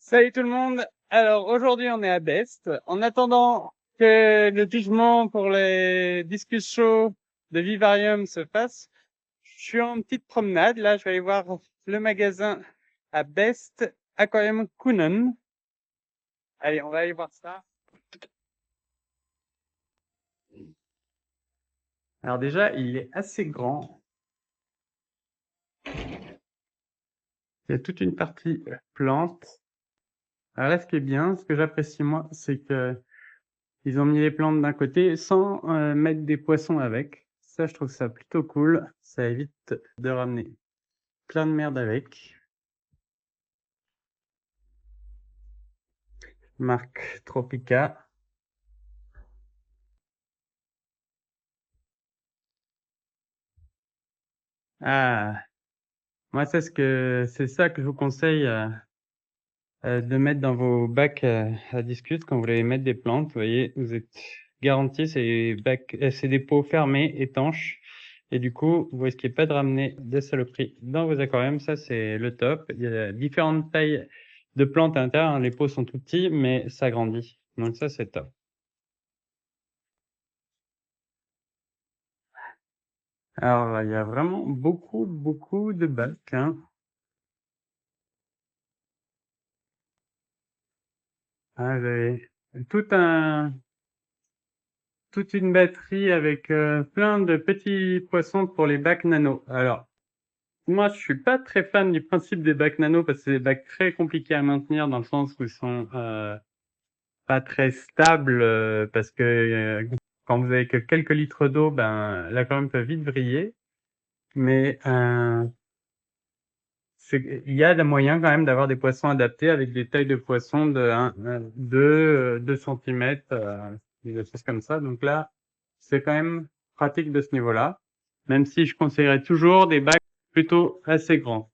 Salut tout le monde. Alors aujourd'hui on est à Best. En attendant que le jugement pour les discus shows de Vivarium se fasse, je suis en petite promenade. Là, je vais aller voir le magasin à Best, Aquarium Kunen. Allez, on va aller voir ça. Alors déjà, il est assez grand. Il y a toute une partie plantes. Alors là, ce qui est bien, ce que j'apprécie moi, c'est que ils ont mis les plantes d'un côté sans mettre des poissons avec. Ça, je trouve ça plutôt cool. Ça évite de ramener plein de merde avec. Marque Tropica. Ah, moi, c'est ça que je vous conseille de mettre dans vos bacs à discute quand vous voulez mettre des plantes. Vous voyez, vous êtes garanti, c'est des pots fermés, étanches. Et du coup, vous risquez pas de ramener des saloperies dans vos aquariums. Ça, c'est le top. Il y a différentes tailles de plantes à l'intérieur, hein. Les pots sont tout petits, mais ça grandit. Donc ça, c'est top. Alors, il y a vraiment beaucoup de bacs, hein. Ah, j'avais tout un, toute une batterie avec plein de petits poissons pour les bacs nano. Alors, moi, je suis pas très fan du principe des bacs nano parce que c'est des bacs très compliqués à maintenir dans le sens où ils sont pas très stables parce que quand vous avez que quelques litres d'eau, ben l'aquarium peut vite vriller. Mais il y a des moyens quand même d'avoir des poissons adaptés avec des tailles de poissons de 2 cm, des choses comme ça. Donc là, c'est quand même pratique de ce niveau-là, même si je conseillerais toujours des bacs plutôt assez grands.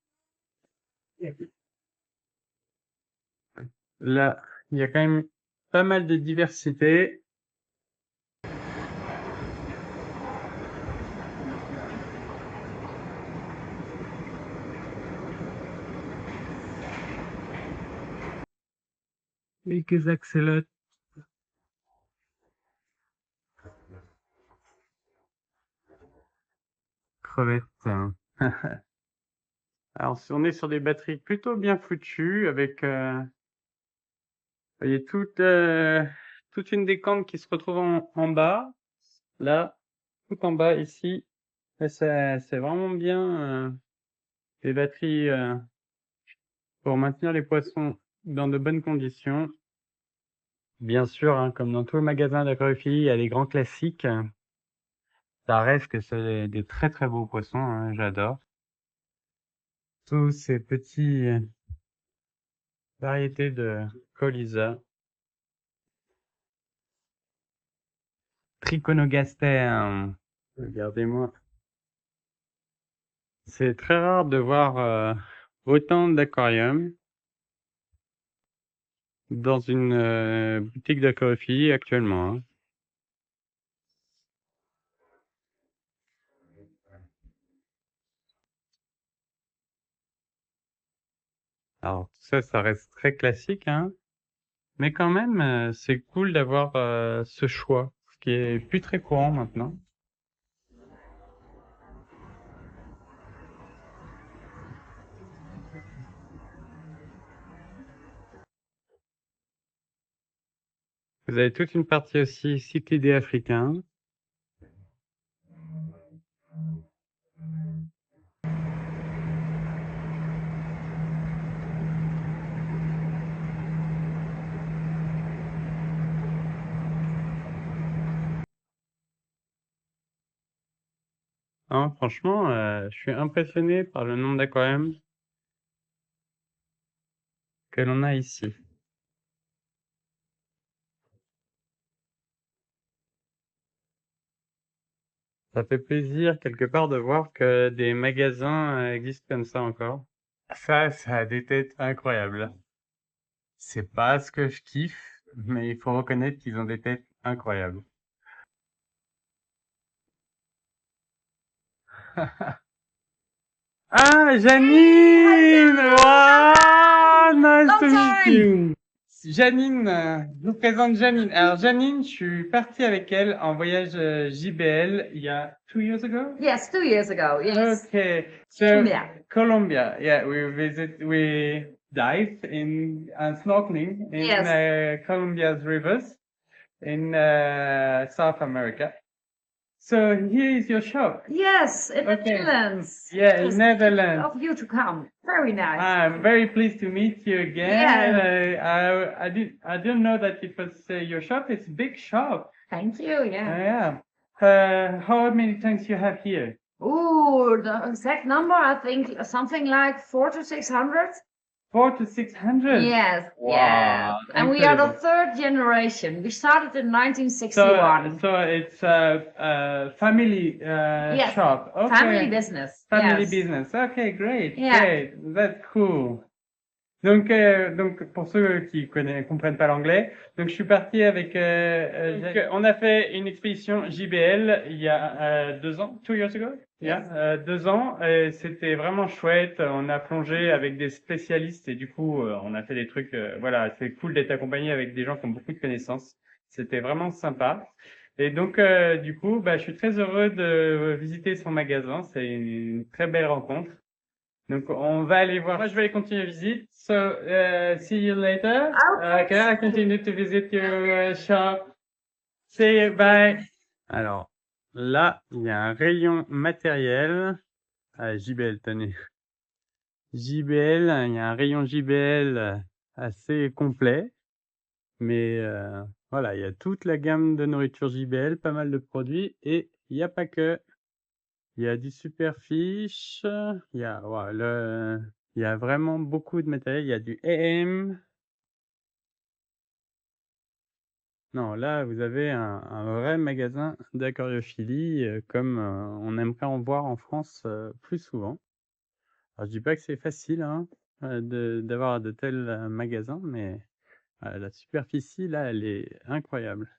Là, il y a quand même pas mal de diversité. Quelques axolotes, crevettes, hein. Alors, on est sur des batteries plutôt bien foutues avec, vous voyez, toute une décante qui se retrouve en bas. Là, tout en bas ici, et c'est vraiment bien les batteries pour maintenir les poissons dans de bonnes conditions. Bien sûr, hein, comme dans tout le magasin d'aquariophilie, il y a les grands classiques. Ça reste que c'est des très beaux poissons, hein, j'adore. Tous ces petits variétés de Colysa, Trichonogaster, regardez-moi. C'est très rare de voir autant d'aquariums dans une boutique d'aquariophilie actuellement, hein. Alors tout ça, ça reste très classique, hein, mais quand même, c'est cool d'avoir ce choix, ce qui est plus très courant maintenant. Vous avez toute une partie aussi cyclidés africains. Hein, franchement, je suis impressionné par le nombre d'aquariums que l'on a ici. Ça fait plaisir quelque part de voir que des magasins existent comme ça encore. Ça a des têtes incroyables. C'est pas ce que je kiffe, mais il faut reconnaître qu'ils ont des têtes incroyables. Ah, Janine! Waouh! Ah, nice Long to meet time. you. Janine, je vous présente Janine. Alors Janine, je suis parti avec elle en voyage JBL il y a 2 years ago. Yes, 2 years ago. Yes. Okay, so Colombia. Colombia, yeah, we dive in snorkeling in Yes. Colombia's rivers in South America. So here is your shop. Yes, in the Okay. Netherlands. Yeah, in Yes. Netherlands. Of you to come. Very nice. I'm very pleased to meet you again. Yeah. I didn't know that it was your shop. It's a big shop. Thank you. Yeah. Yeah. How many tanks you have here? Ooh, the exact number, I think something like 400 to 600. 400 to 600. Yes. Wow, Yeah. And we are the incredible. third generation. We started in 1961. So it's a family Yes. shop. Okay. Family business. Family Yes. business. Okay, great. Yeah. Great. That's cool. Donc pour ceux qui comprennent pas l'anglais, donc je suis parti avec. On a fait une expédition JBL il y a 2 ans, 2 years ago. Yeah, 2 ans. Et c'était vraiment chouette. On a plongé avec des spécialistes et du coup, on a fait des trucs. Voilà, c'est cool d'être accompagné avec des gens qui ont beaucoup de connaissances. C'était vraiment sympa. Et donc, du coup, bah, je suis très heureux de visiter son magasin. C'est une très belle rencontre. Donc, on va aller voir. Moi, je vais aller continuer la visite. So, see you later. Okay. I continue to visit your shop. See you. Bye. Alors, là, il y a un rayon matériel. Ah, JBL, tenez. JBL, il y a un rayon JBL assez complet. Mais voilà, il y a toute la gamme de nourriture JBL, pas mal de produits. Et il n'y a pas que. Il y a du Superfish, il y a vraiment beaucoup de matériel. Il y a du AM. Non, là, vous avez un vrai magasin d'aquariophilie, comme on aimerait en voir en France plus souvent. Alors, je dis pas que c'est facile hein, d'avoir de tels magasins, mais la superficie, là, elle est incroyable.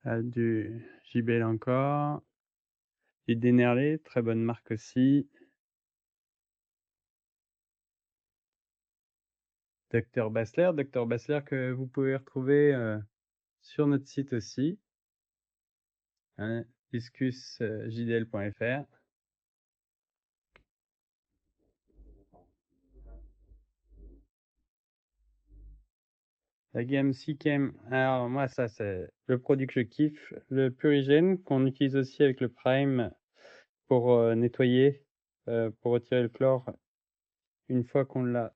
Du JBL encore. Du Dennerlé, très bonne marque aussi. Dr Bassler que vous pouvez retrouver sur notre site aussi, hein, discusjdl.fr. La gamme Seachem, alors moi ça c'est le produit que je kiffe, le Purigène qu'on utilise aussi avec le Prime pour nettoyer, pour retirer le chlore une fois qu'on l'a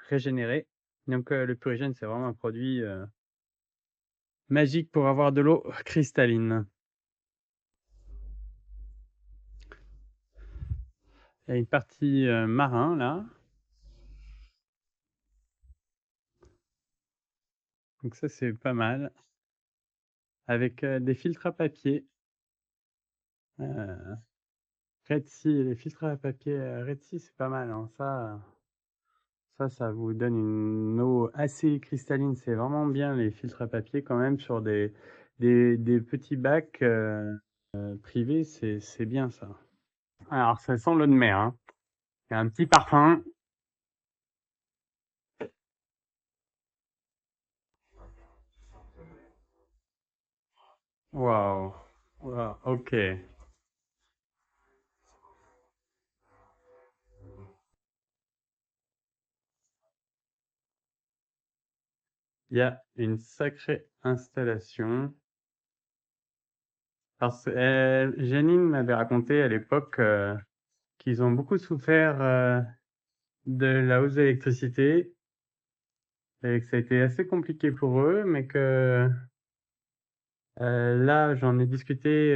régénéré. Donc le Purigène c'est vraiment un produit magique pour avoir de l'eau cristalline. Il y a une partie marin là. Donc ça c'est pas mal. Avec des filtres à papier. Red Sea, les filtres à papier Red Sea, c'est pas mal. Hein. Ça vous donne une eau assez cristalline. C'est vraiment bien les filtres à papier quand même sur des petits bacs privés. C'est bien ça. Alors ça sent l'eau de mer. Hein. Il y a un petit parfum. Waouh. Wow, ok. Il y a une sacrée installation. Alors, Janine m'avait raconté à l'époque qu'ils ont beaucoup souffert de la hausse de l'électricité et que ça a été assez compliqué pour eux, mais que là, j'en ai discuté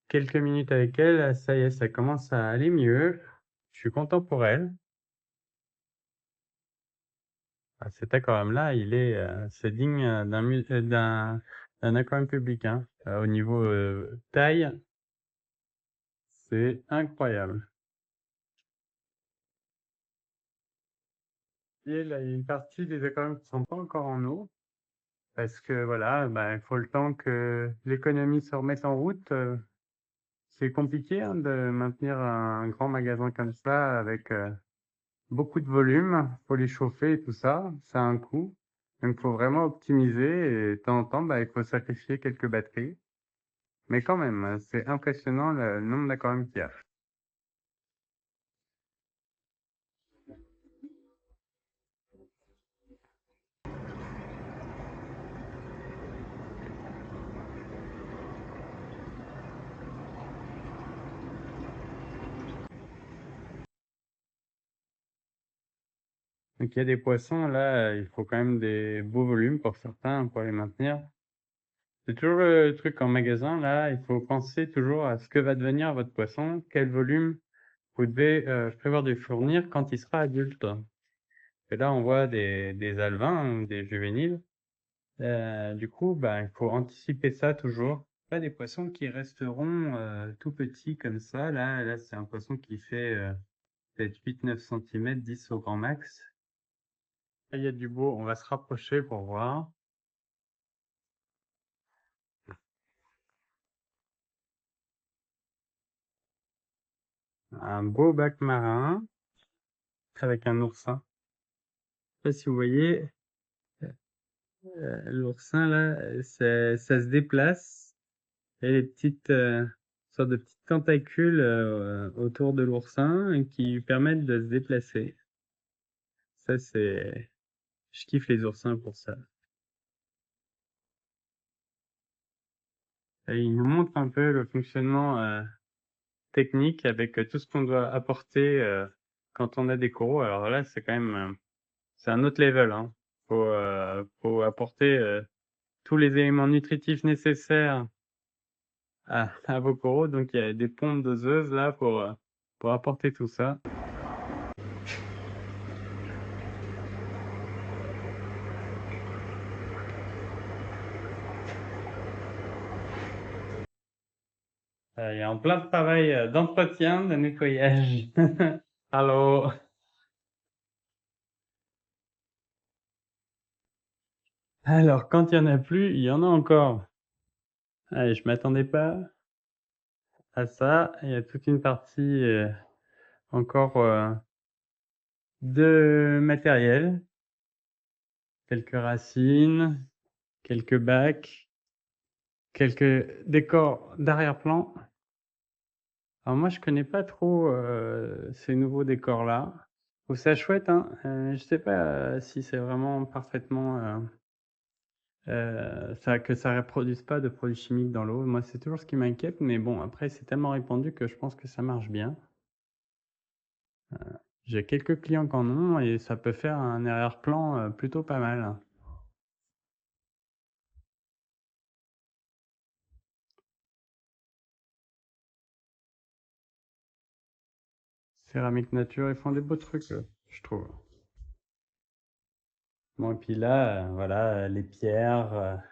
quelques minutes avec elle. Ça y est, ça commence à aller mieux. Je suis content pour elle. Cet aquarium-là, c'est digne d'un aquarium public. Hein. Au niveau taille, c'est incroyable. Et là, il y a une partie des aquariums qui sont pas encore en eau parce que voilà, il faut le temps que l'économie se remette en route. C'est compliqué hein, de maintenir un grand magasin comme ça avec beaucoup de volume. Faut les chauffer et tout ça, ça a un coût. Donc, faut vraiment optimiser et de temps en temps, il faut sacrifier quelques batteries. Mais quand même, c'est impressionnant le nombre d'aquariums qu'il y a. Donc il y a des poissons, là, il faut quand même des beaux volumes pour certains, pour les maintenir. C'est toujours le truc en magasin, là, il faut penser toujours à ce que va devenir votre poisson, quel volume vous devez prévoir de fournir quand il sera adulte. Et là, on voit des alevins ou des juvéniles. Du coup, il faut anticiper ça toujours. Pas des poissons qui resteront tout petits comme ça. Là, c'est un poisson qui fait peut-être 8-9 cm, 10 au grand max. Là, il y a du beau, on va se rapprocher pour voir. Un beau bac marin avec un oursin. Je sais pas si vous voyez, l'oursin là, ça se déplace. Et les petites sortes de petites tentacules autour de l'oursin qui lui permettent de se déplacer. Ça, je kiffe les oursins pour ça. Et il nous montre un peu le fonctionnement technique avec tout ce qu'on doit apporter quand on a des coraux. Alors là, c'est quand même, c'est un autre level, hein. Faut apporter tous les éléments nutritifs nécessaires à vos coraux. Donc il y a des pompes doseuses là pour apporter tout ça. Il y a en plein travail d'entretien, de nettoyage. Allô. Alors, quand il y en a plus, il y en a encore. Allez, je m'attendais pas à ça. Il y a toute une partie encore de matériel, quelques racines, quelques bacs, quelques décors d'arrière-plan. Alors moi, je connais pas trop ces nouveaux décors-là. Je trouve ça chouette, hein. Je sais pas si c'est vraiment parfaitement que ça reproduise pas de produits chimiques dans l'eau. Moi, c'est toujours ce qui m'inquiète, mais bon, après, c'est tellement répandu que je pense que ça marche bien. J'ai quelques clients qui en ont et ça peut faire un arrière-plan plutôt pas mal. Céramique Nature, ils font des beaux trucs, je trouve. Bon, et puis là, voilà, les pierres,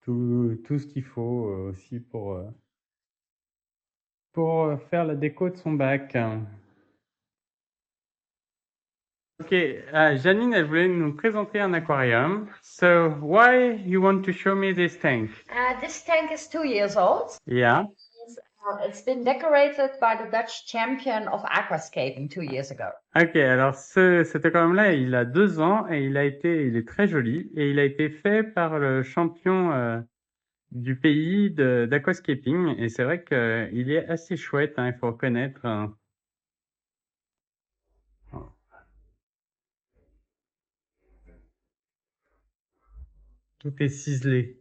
tout ce qu'il faut aussi pour faire la déco de son bac. Ok, Janine, elle voulait nous présenter un aquarium. So, why you want to show me this tank? This tank is 2 years old. Yeah. It's been decorated by the Dutch champion of aquascaping 2 years ago. Ok, alors cet aquarium-là, il a 2 ans et il est très joli et il a été fait par le champion du pays d'aquascaping et c'est vrai qu'il est assez chouette, hein, il faut reconnaître. Tout est ciselé.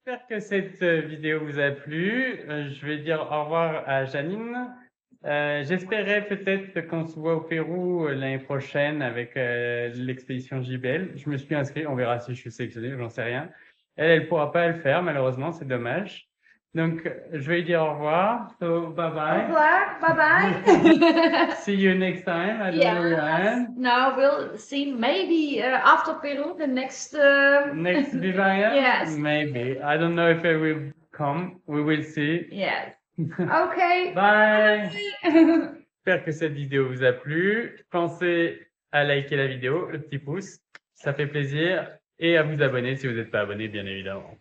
J'espère que cette vidéo vous a plu. Je vais dire au revoir à Janine. J'espérais peut-être qu'on se voit au Pérou l'année prochaine avec l'expédition JBL. Je me suis inscrit, on verra si je suis sélectionné, j'en sais rien. Elle pourra pas le faire, malheureusement, c'est dommage. Donc, je vais lui dire au revoir. So, bye Au bye. revoir, bye bye. See you next time. I don't know your hand. Now we'll see maybe after Peru the next Next Vivaya? Yes. Maybe. I don't know if I will come. We will see. Yes. Okay. Bye. J'espère que cette vidéo vous a plu. Pensez à liker la vidéo, le petit pouce, ça fait plaisir, et à vous abonner si vous n'êtes pas abonné, bien évidemment.